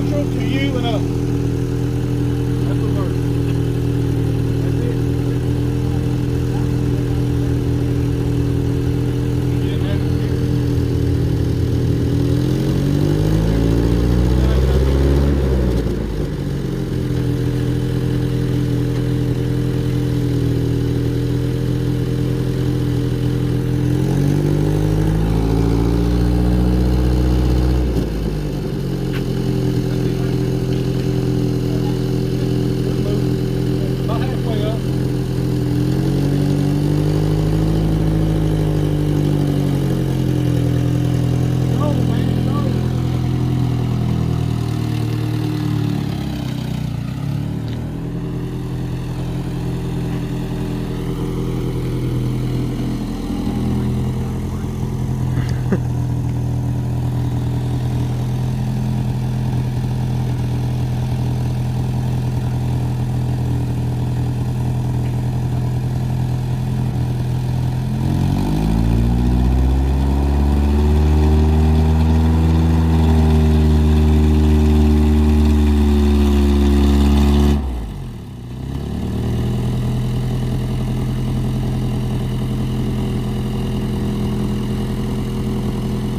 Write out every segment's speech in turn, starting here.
neutral to you and up. That's reverse. That's it. You didn't have it here. About halfway up. Go, man, go.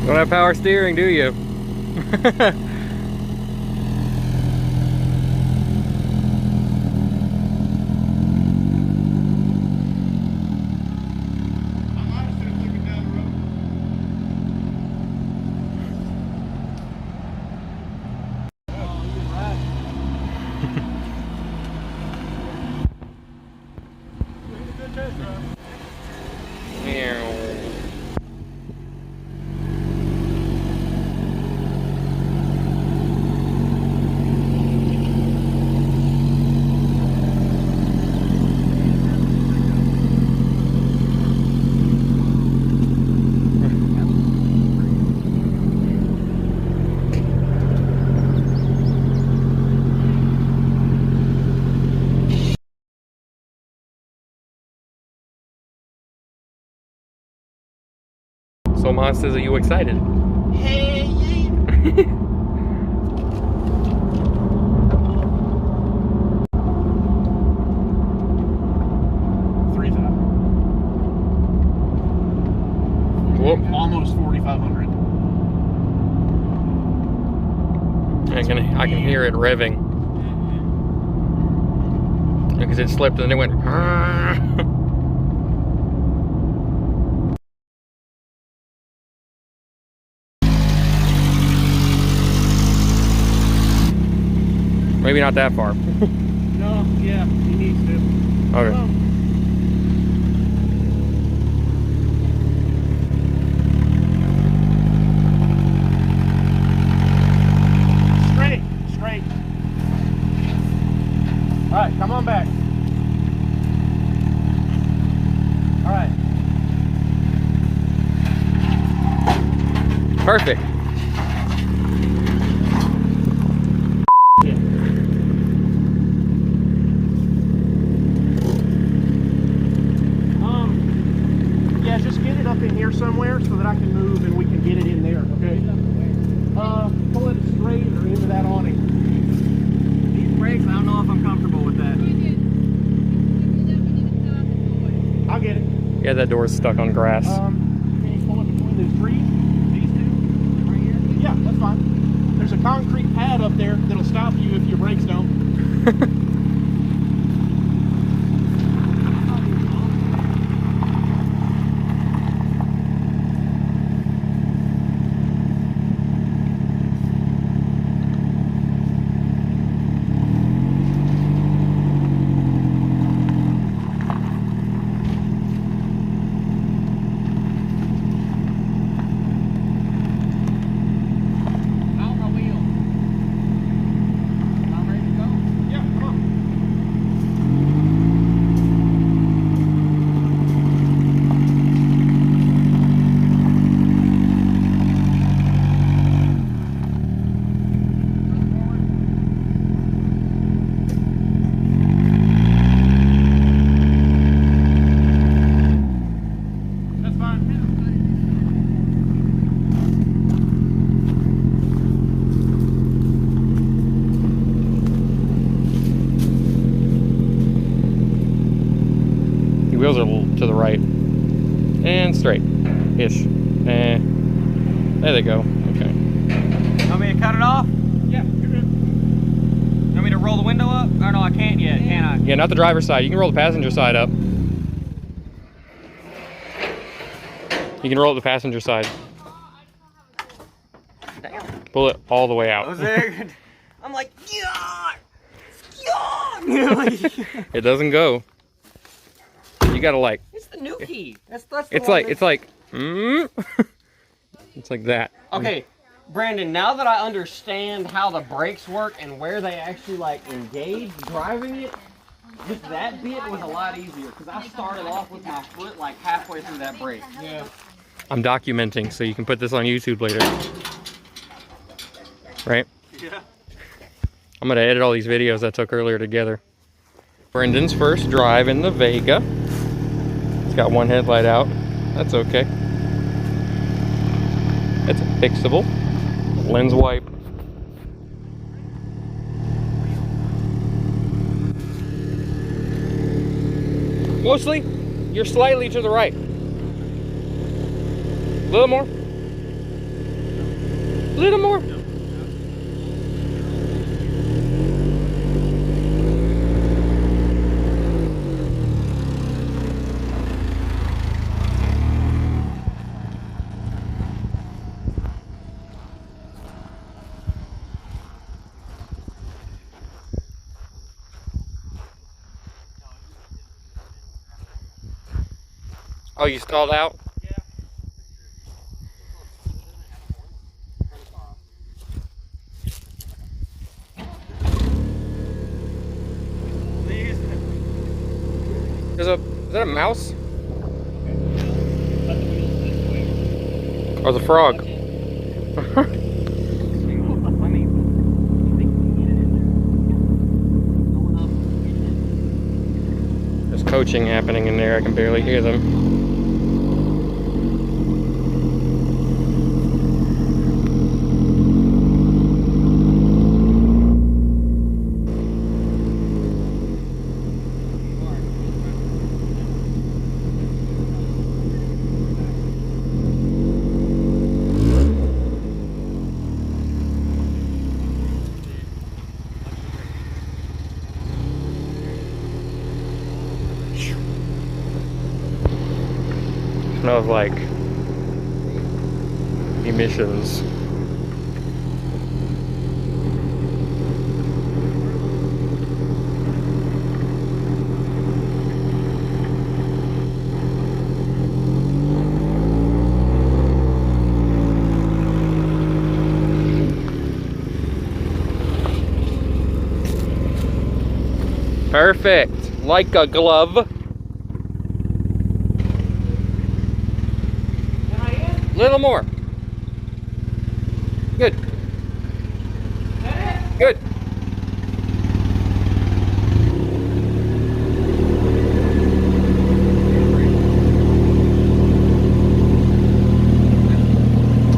Don't have power steering, do you? So Mom says, are you excited? Hey, yeah. 3,000. Whoop. Almost 4,500. I can hear it revving. Because it slipped and then it went. Maybe not that far. No, yeah, he needs to. Okay. Straight, straight. All right, come on back. All right. Perfect. Yeah, just get it up in here somewhere so that I can move and we can get it in there, okay? Pull it straight or into that awning. These brakes, I don't know if I'm comfortable with that. I'll get it. Yeah, that door's stuck on grass. Can you pull it between those trees? These two? Right here? Yeah, that's fine. There's a concrete pad up there that'll stop you if your brakes don't. Out my wheel. I'm ready to go. Yeah, come on. wheels are to the right. And straight. Ish. There they go. Okay. Want me to cut it off? Yeah, you're good. Want me to roll the window up? Or no, I can't yet, can I? Yeah, not the driver's side. You can roll the passenger side up. You can roll up the passenger side. Damn. Pull it all the way out. Was there? I'm like, yeah, yeah. It doesn't go. You gotta like. It's the new key. That's the It's one like it's like. It's like that. Okay, Brandon. Now that I understand how the brakes work and where they actually like engage driving it, just that bit was a lot easier because I started off with my foot like halfway through that brake. Yeah. I'm documenting so you can put this on YouTube later. Right? Yeah. I'm gonna edit all these videos I took earlier together. Brendan's first drive in the Vega. It's got one headlight out. That's okay. It's fixable. Lens wipe. Mostly, you're slightly to the right. A little more. A little more. Oh, you stalled out? Yeah. Is that a mouse? Or the frog? There's coaching happening in there. I can barely hear them. Smells like emissions. Perfect, like a glove. Little more. Good. Good.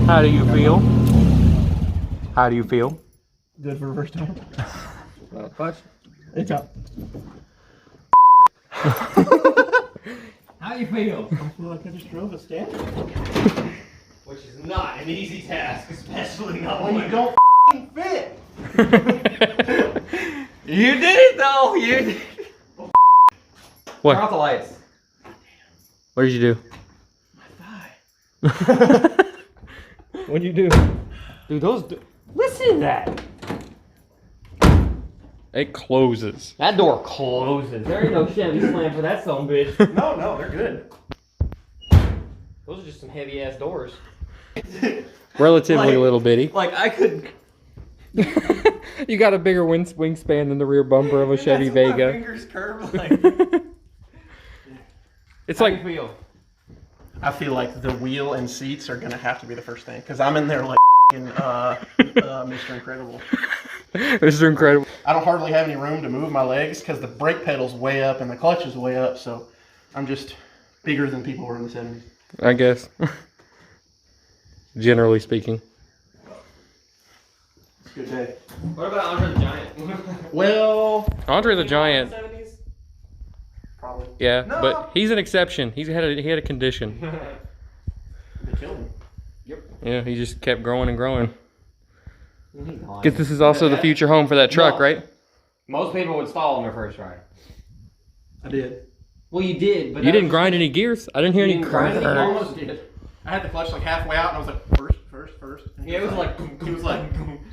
How do you feel? How do you feel? Good for the first time. Clutch. It's up. How you feel? I feel like I just drove a stand. Which is not an easy task, especially not When when you don't fit. You did it though. You did it. What? Turn off the lights. What did you do? My thigh. What'd you do? Dude, listen to that. It closes. That door closes. There ain't no Chevy slam for that son bitch. No, they're good. Those are just some heavy ass doors. Relatively Like- little bitty. Like I could. You got a bigger wingspan than the rear bumper of a Chevy That's what my Vega. fingers curve like. It's How like you feel? I feel like the wheel and seats are gonna have to be the first thing because I'm in there like Mr. Incredible. Mr. Incredible. I don't hardly have any room to move my legs because the brake pedal's way up and the clutch is way up, so I'm just bigger than people were in the 70s. I guess. Generally speaking. It's a good day. What about Andre the Giant? Well, Andre the Giant. 70s? probably. Yeah, No. but he's an exception. He had a condition. They killed him. Yep. Yeah, he just kept growing and growing. He's gone. Because this is also the future home for that truck, No. right? Most people would stall on their first ride. I did. Well, you did, but You didn't grind any gears? I didn't hear You any didn't grind any I grrr. almost did. I had the clutch like halfway out, and I was like, first. And he Yeah, it was like he was like,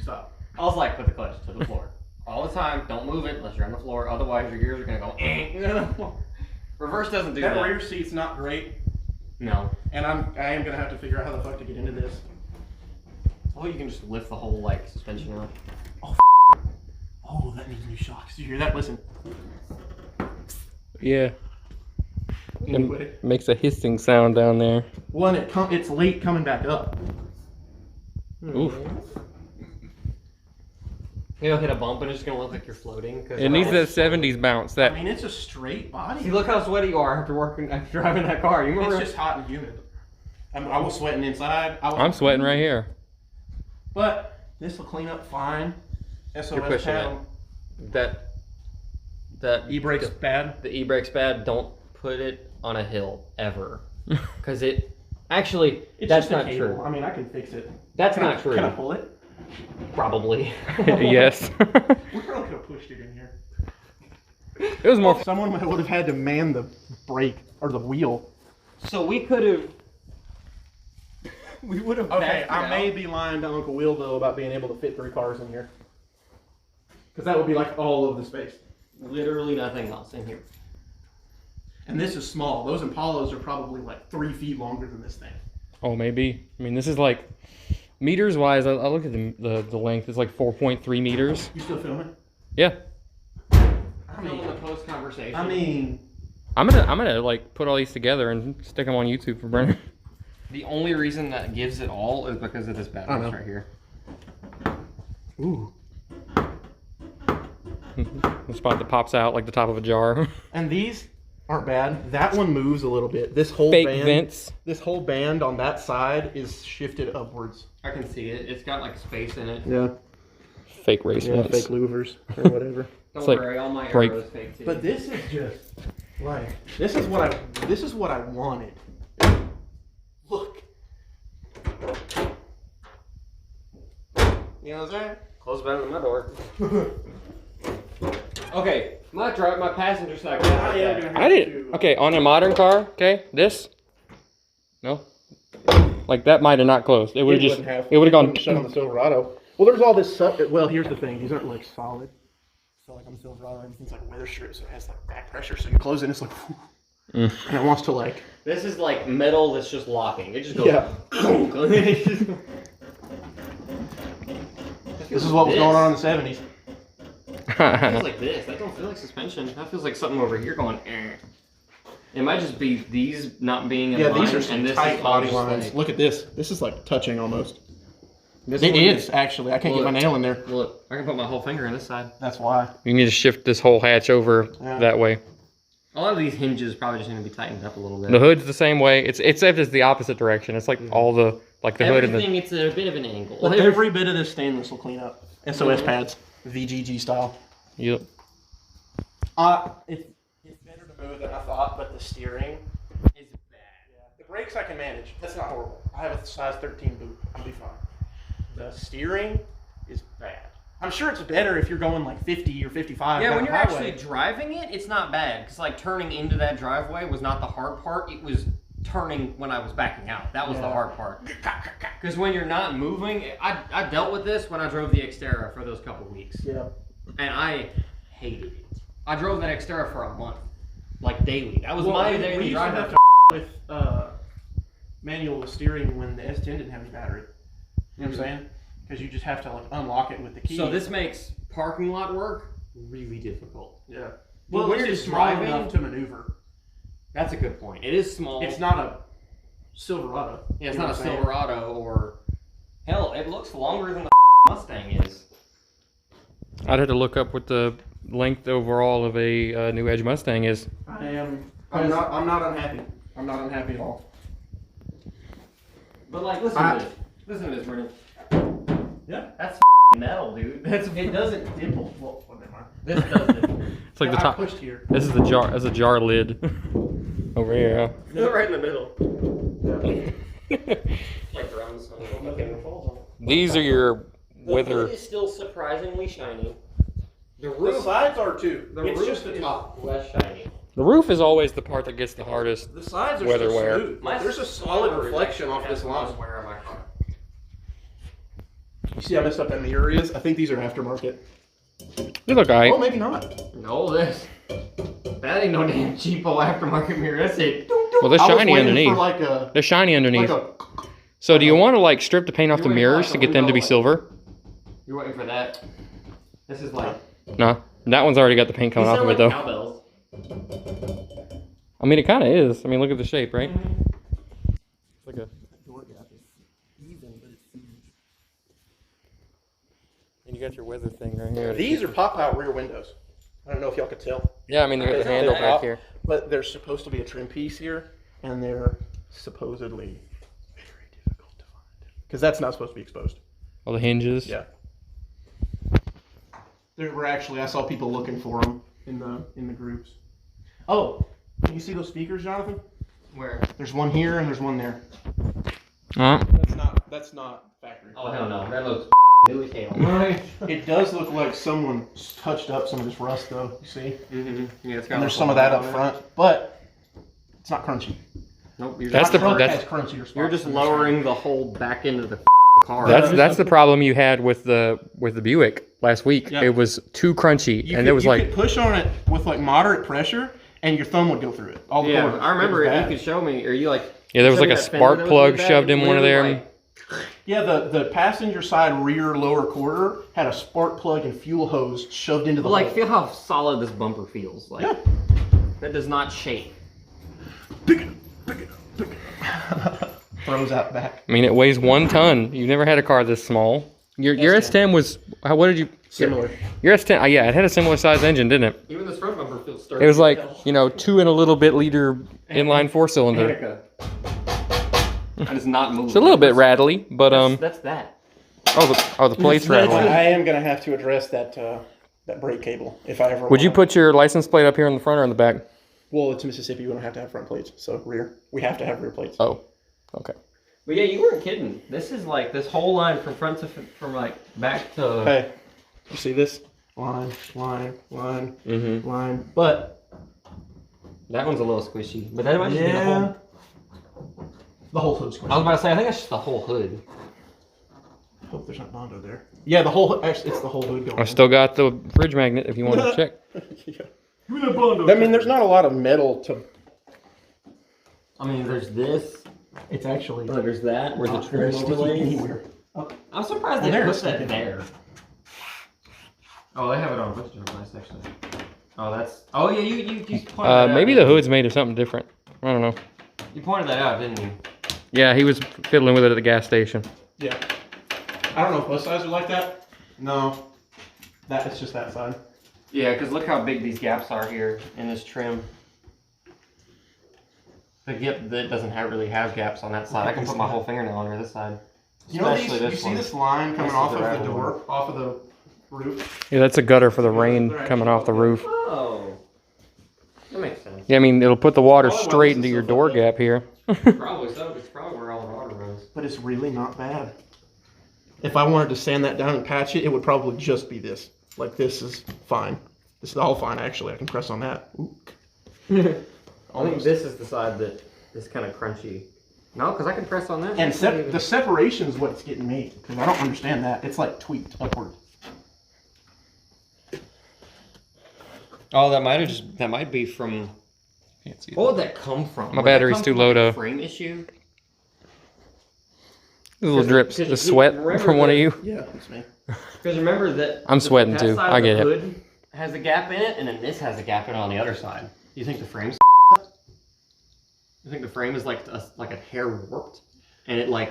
stop. I was like, put the clutch to the floor. All the time, don't move it unless you're on the floor, otherwise your gears are gonna go Reverse doesn't do that. That rear seat's not great, No. and I am gonna have to figure out how the fuck to get into this. Oh, you can just lift the whole like suspension up. Oh, that needs new shocks. Did you hear that? Listen. Yeah. Anyway. It makes a hissing sound down there. One, it's late coming back up. Oof. You'll hit a bump and it's just gonna look like you're floating. It needs that 70s bounce. I That mean, it's a straight body. See, look how sweaty you are after driving that car. You remember? It's just hot and humid. I was sweating inside. I'm sweating right here. But this will clean up fine. SOS You're pushing paddle. That E-brake's bad. The e-brake's bad. Don't put it on a hill ever, because it actually It's that's just a not cable. true. I mean, I can fix it. That's not true. Can I pull it? Probably. Yes. We probably could have pushed it in here. It was more. Someone would have had to man the brake or the wheel. So we could have. We would have. Okay, I may be lying to Uncle Will though about being able to fit 3 cars in here. Because that would be like all of the space. Literally nothing else in here. And this is small. Those Impalas are probably like 3 feet longer than this thing. Oh, maybe. I mean, this is like meters wise. I look at the length. It's like 4.3 meters. You still filming? Yeah. I mean, In the post conversation. I mean, I'm gonna like put all these together and stick them on YouTube for Brennan. the only reason that gives it all is because of this I battery know. right here. ooh. The spot that pops out like the top of a jar. And these aren't bad. That one moves a little bit. This whole Fake band, vents. this whole band on that side is shifted upwards. I can see it. It's got like space in it. Yeah. Fake race Yeah, vents. fake louvers or whatever. Don't It's like worry, all my brake- arrows fake too. But this is just like this is what I wanted. Look. You know what I'm saying? Close better than my door. Okay, my passenger side. I am gonna have I didn't. Okay, on a modern car, okay, this. No. Like that might have not closed. It would have just. It would have gone. shut on the Silverado. Well, there's all this stuff. Well, here's the thing. These aren't like solid. So like on the Silverado, everything's like weather strip, so it has like back pressure. So you close it, and it's like, and it wants to like. This is like metal that's just locking. It just goes. Yeah. This is what was going on in the 70s. It feels like this. That don't feel like suspension. That feels like something over here going. It might just be these not being in Yeah, line, these are some and this tight is body just lines. like- Look at this. This is like touching almost. This It one is actually. I can't get my nail in there. Look, I can put my whole finger in this side. That's why. You need to shift this whole hatch over Yeah. that way. A lot of these hinges probably just need to be tightened up a little bit. The hood's the same way. It's except it's the opposite direction. It's like all the like the hood and the. Everything, it's a bit of an angle. Well, every bit of this stainless will clean up. SOS pads, VGG style. Yep. It's better to move than I thought, but the steering is bad. Yeah. The brakes I can manage. That's not horrible. I have a size 13 boot. I'll be fine. The steering is bad. I'm sure it's better if you're going like 50 or 55. Yeah, down when the you're highway. actually driving it, it's not bad. Because like turning into that driveway was not the hard part. It was turning when I was backing out. That was the Yeah. hard part. Because when you're not moving, I dealt with this when I drove the Xterra for those couple weeks. Yeah. And I hated it. I drove that Xterra for a month. Like daily. That was my we daily used to driver. have to with manual steering when the S10 didn't have any battery. You know what I'm saying? Because you just have to like unlock it with the key. So this makes parking lot work really difficult. Yeah. Well, Well, when it's you're just small driving- enough to maneuver. That's a good point. It is small. It's not a Silverado. Yeah, it's You know not a what I'm saying? Silverado or hell. It looks longer than the Mustang is. I'd have to look up what the length overall of a new Edge Mustang is. I'm not unhappy. I'm not unhappy at all. But like, listen to this. Listen to this, Brennan. Yeah. That's metal, dude. It doesn't dimple. Well, never mind. This does it. It's like the I top. pushed here. This is the jar. That's a jar lid. Over here. Right in the middle. Yeah. Like drums. These are your The weather. hood is still surprisingly shiny. The The roof, sides are too. the It's roof just the is top. less shiny. The roof is always the part that gets the hardest. The sides are Weather still wear. smooth. There's a solid reflection off this line. Wear on my car. You see how messed up that mirror is? I think these are aftermarket. They look alright. Oh, maybe not. No, that ain't no damn cheapo aftermarket mirror. That's it. Well, they're I was shiny waiting underneath. For like a, They're shiny underneath. like a, So do you want to like strip the paint off the You're waiting for, mirrors like, to a get them to be window, silver? You're waiting for that. This is like. No, that one's already got the paint coming off of it though. Cowbells. I mean, it kind of is. I mean, look at the shape, right? It's like a. And you got your weather thing right here. these are pop-out rear windows. I don't know if y'all could tell. Yeah, I mean, they got the They're handle back out, here. But there's supposed to be a trim piece here, and they're supposedly very difficult to find. Because that's not supposed to be exposed. All the hinges. Yeah. There were actually, I saw people looking for them in the groups. Oh, can you see those speakers, Jonathan? Where? There's one here and there's one there. Uh, That's not factory. Oh hell no, that looks new as hell. Right. It does look like someone touched up some of this rust though, you see? Mm-hmm. Yeah, it's got. And there's some of that up front, but it's not crunchy. Nope. You're That's just, the- Truck that's- has crunchier spots. you're just lowering the whole back end of the car. that's the problem you had with the Buick last week. Yeah. It was too crunchy, and it was you like could push on it with like moderate pressure, and your thumb would go through it. All the Yeah, corners. I remember was it. You bad. could show me, or you like. yeah, there was showed like me a that fender spark that was plug really bad. shoved It in one of literally, them. Yeah, the passenger side rear lower quarter had a spark plug and fuel hose shoved into the But like, hole. feel how solid this bumper feels. Like, Yeah. that does not shake. Throws out back. I mean, it weighs 1 ton. You've never had a car this small. Your S10 was what did you? Similar. Your S10, yeah, it had a similar size engine, didn't it? Even this front bumper feels sturdy. It was like 2 and a little bit liter inline 4-cylinder. That is not moving. It's a little bit rattly, but That's that. oh the plate's rattling. I am gonna have to address that that brake cable if I ever. Would you want. put your license plate up here in the front or in the back? Well, it's Mississippi. We don't have to have front plates, so rear. We have to have rear plates. Oh, okay. But yeah, you weren't kidding. This is like this whole line from front to from like back to. Hey, you see this line, line, line, Mm-hmm. line, but That one's a little squishy, but that might just be the whole. the whole hood's I was about to say, I think that's just the whole hood. I hope there's not Bondo there. Yeah, the whole. Actually, it's the whole hood going. I still got the fridge magnet if you want to check. Yeah. I mean, there's not a lot of metal to. I mean, there's this. It's actually. Oh, there's that. Where the not very trim sticky overlays. anywhere. I'm surprised they there put it's that sticking. there. Oh, they have it on a bunch of different places actually. Oh, that's. Oh yeah, you pointed that out. Maybe the hood's made of something different. I don't know. You pointed that out, didn't you? Yeah, he was fiddling with it at the gas station. Yeah. I don't know if both sides are like that. No. It's just that side. Yeah, because look how big these gaps are here in this trim. The gap that doesn't really have gaps on that side. I can put my whole fingernail under this side. You know, Especially you this see one. this line coming This is off the of the rattling door, off of the roof? Yeah, that's a gutter for the rain coming off the roof. Oh, that makes sense. Yeah, I mean, it'll put the water Probably why straight this into is your so door fucked up. gap here. Probably so. It's probably where all the water runs. But it's really not bad. If I wanted to sand that down and patch it, it would probably just be this. Like, this is fine. This is all fine, actually. I can press on that. Ooh. I think Almost. this is the side that is kind of crunchy. No, because I can press on that. And the separation is what's getting me. Because I don't understand that. It's like tweaked upward. Oh, that might be from. Can't see What would that come from? My Would that battery's come too from, low like, a to- frame issue. Little drips, Because the you sweat remember from one of that- you. Yeah, that's me. Because remember that I'm sweating that too. side I of get the it. hood has a gap in it, and then this has a gap in it on the other side. You think the frame's? You think the frame is like a hair warped, and it like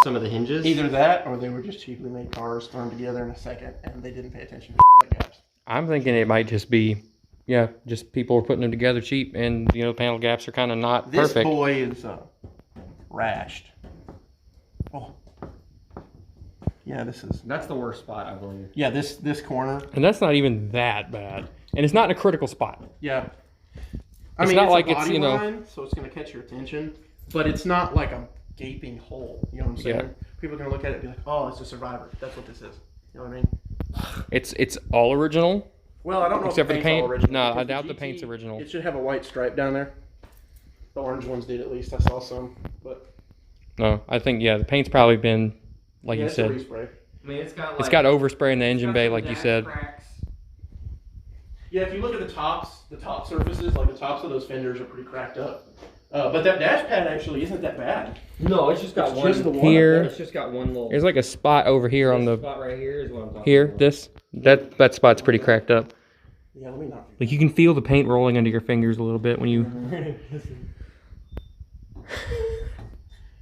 some of the hinges? Either that, or they were just cheaply made cars thrown together in a second, and they didn't pay attention to the gaps. I'm thinking it might just be, yeah, just people were putting them together cheap, and panel gaps are kind of not This perfect. boy is rashed. Oh. Yeah, this is. That's the worst spot, I believe. Yeah, this corner. And that's not even that bad. And it's not in a critical spot. Yeah. It's not like it's, you know. Line, so it's going to catch your attention. But it's not like a gaping hole. You know what I'm saying? Yeah. People are going to look at it and be like, oh, it's a Survivor. That's what this is. You know what I mean? It's all original. Well, I don't know Except for the if the paint's paint? all original. No, I because doubt the paint's original. It should have a white stripe down there. The orange ones did at least. I saw some. But No, I think, yeah, the paint's probably been, like yeah, you it's said. a respray. I mean, it's got like, It's got overspray in the engine bay, like you said. cracks. Yeah, if you look at the top surfaces, like the tops of those fenders are pretty cracked up. But that dash pad actually isn't that bad. No, it's just got one. Just the one Here. It's just got one little. There's like a spot over here on the, spot right here is what I'm talking here, about. this, that spot's pretty cracked up. Yeah, let me not. Like you can feel the paint rolling under your fingers a little bit when you,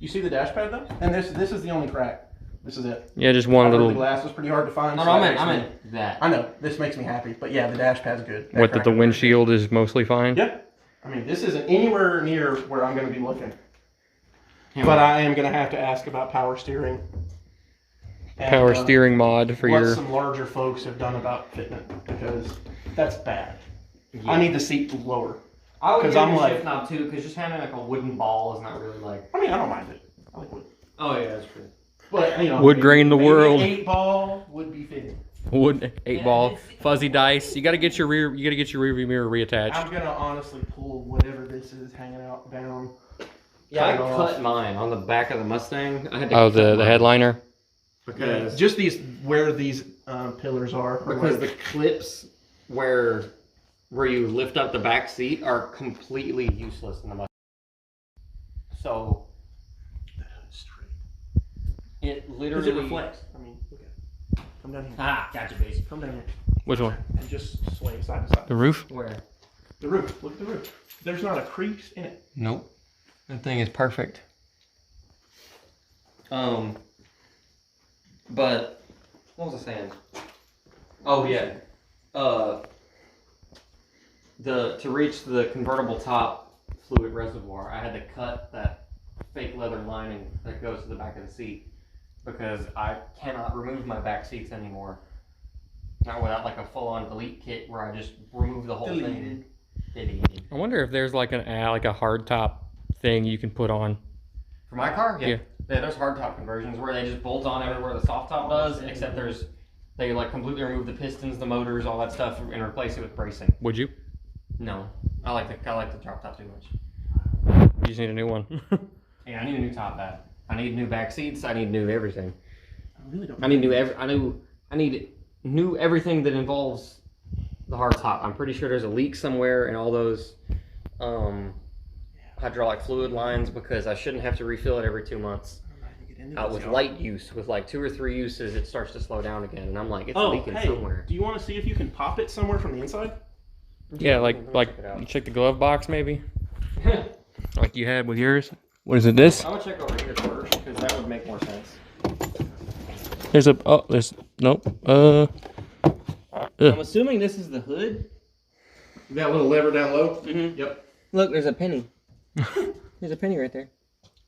You see the dash pad though? And this is the only crack. This is it. yeah, just one The little, glass was pretty hard to find. No, so no, that I makes meant that. I know, this makes me happy. But yeah, the dash pad's good. what, that the windshield is mostly fine? Yeah. I mean, this isn't anywhere near where I'm going to be looking. But I am going to have to ask about power steering. And, Power steering mod for what your, some larger folks have done about fitting it, because that's bad. Yeah. I need the seat lower. I would 'cause give I'm it a like- shift knob too, because just having like a wooden ball is not really like. I mean, I don't mind it. I like wood. Oh yeah, that's true. But, you know. Would grain the maybe world. An 8-ball would be fitting. wood 8-ball, fuzzy dice. You gotta get your rear view mirror reattached. I'm going to honestly pull whatever this is hanging out down. Yeah, I Cut it off. cut mine on the back of the Mustang. I had to Oh, cut the mine headliner? because Just where these pillars are. because the clips where you lift up the back seat are completely useless in the Mustang. So it Because literally it reflects. I mean, look at it. Come down here. Ah, gotcha, base. Come down here. Which one? And just sway side to side. The roof? Where? The roof. Look at the roof. There's not a crease in it. Nope. That thing is perfect. But what was I saying? Oh yeah. To reach the convertible top fluid reservoir, I had to cut that fake leather lining that goes to the back of the seat because I cannot remove my back seats anymore. Not without like a full-on delete kit where I just remove the whole thing. Deleted. I wonder if there's like a hard top thing you can put on. For my car? Yeah. Yeah, there's hardtop conversions where they just bolt on everywhere the soft top does, except they like completely remove the pistons, the motors, all that stuff, and replace it with bracing. Would you? No, I like the drop top too much. You just need a new one. Yeah, I need a new top hat. I need new back seats. I need new everything. I really don't. I need new everything that involves the hard top. I'm pretty sure there's a leak somewhere in all those hydraulic fluid lines because I shouldn't have to refill it every 2 months. With light use, with like 2 or 3 uses, it starts to slow down again, and I'm like, it's leaking somewhere. Do you want to see if you can pop it somewhere from the inside? Yeah, like you check the glove box maybe, like you had with yours. What is it? This? I'm gonna check over here first because that would make more sense. Nope. I'm assuming this is the hood. That little lever down low? Mm-hmm. Yep. Look, there's a penny. There's a penny right there.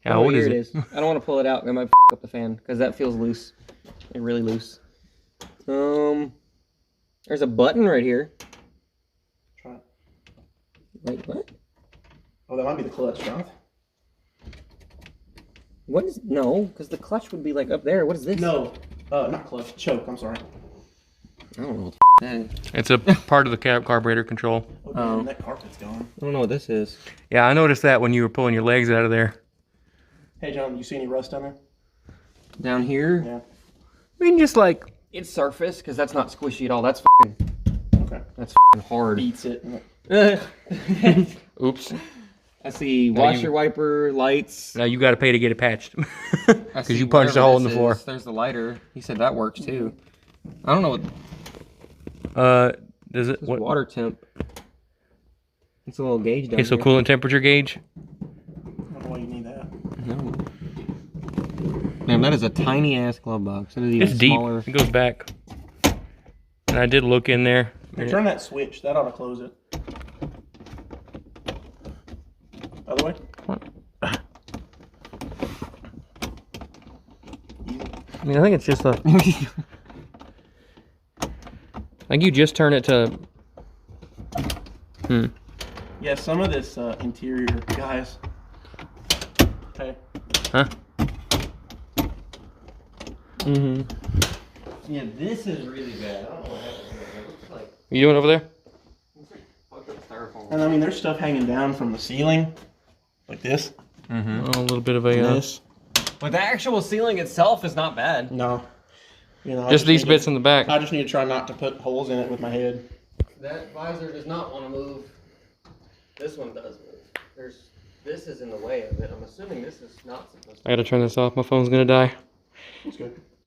How old is it? I don't want to pull it out. It might up the fan because that feels loose. It's really loose. There's a button right here. Try it. Wait, what? Oh, that might be the clutch, Jonathan. What is no? Because the clutch would be like up there. What is this? No, not clutch. Choke. I'm sorry. I don't know what that is. It's a part of the carburetor control. Oh, damn, that carpet's gone. I don't know what this is. Yeah, I noticed that when you were pulling your legs out of there. Hey, John, you see any rust down there? Down here, Yeah. I mean, just like it's surface because that's not squishy at all. That's Okay. hard. Beats it. oops. I see Now washer, wiper, lights. Now you got to pay to get it patched I because see you punched a whatever hole in the this floor. is. There's the lighter. He said that works too. I don't know what. Does it? This What? water temp. It's a little gauge down Okay, so here. coolant temperature gauge. I don't know why you need that. No. Damn, that is a tiny ass glove box. It is even It's deep. smaller. It goes back. And I did look in there. Hey, turn that switch. That ought to close it. Other way. What? Easy. I mean, I think it's just a... Like you just turn it to... Yeah, some of this interior, guys. Okay. Huh? Mm-hmm. Yeah, this is really bad. I don't know what happened here. It looks like You doing over there? fucked up styrofoam. And I mean, there's stuff hanging down from the ceiling, like this. Mm-hmm. Oh, a little bit of a... This. But the actual ceiling itself is not bad. No. You know, just these bits in the back. I just need to try not to put holes in it with my head. That visor does not want to move. This one does move. This is in the way of it. I'm assuming this is not supposed to. I gotta turn this off. My phone's gonna die. That's good.